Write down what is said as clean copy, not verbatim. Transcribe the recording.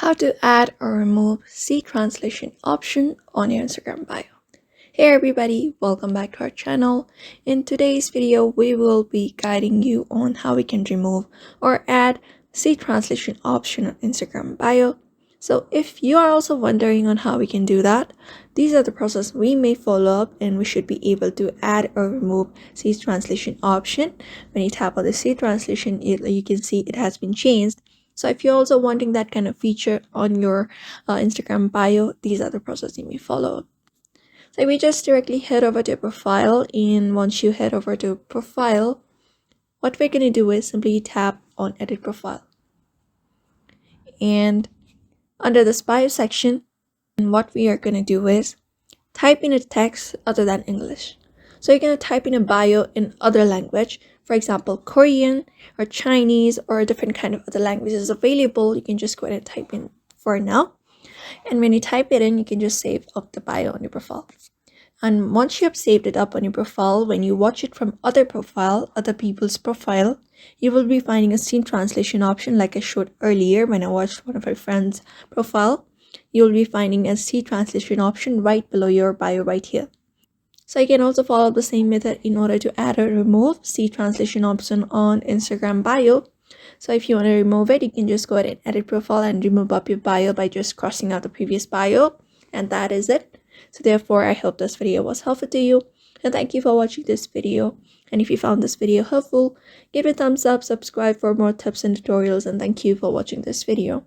How to add or remove C translation option on your Instagram bio. Hey everybody, welcome back to our channel. In today's video, we will be guiding you on how we can remove or add C translation option on Instagram bio. So if you are also wondering on how we can do that, these are the process we may follow up and we should be able to add or remove C translation option. When you tap on the C translation, you can see it has been changed. So if you're also wanting that kind of feature on your Instagram bio, these are the processes you may follow. So we just directly head over to your profile, and once you head over to profile, what we're going to do is simply tap on edit profile. And under this bio section, what we are going to do is type in a text other than English. So you're going to type in a bio in other language. For example, Korean or Chinese or a different kind of other languages available. You can just go ahead and type in for now. And when you type it in, you can just save up the bio on your profile. And once you have saved it up on your profile, when you watch it from other people's profile, you will be finding a scene translation option like I showed earlier when I watched one of my friends' profile. You'll be finding a C translation option right below your bio right here. So you can also follow the same method in order to add or remove C translation option on Instagram bio. So if you want to remove it, you can just go ahead and edit profile and remove up your bio by just crossing out the previous bio. And that is it. So therefore, I hope this video was helpful to you. And thank you for watching this video. And if you found this video helpful, give it a thumbs up, subscribe for more tips and tutorials. And thank you for watching this video.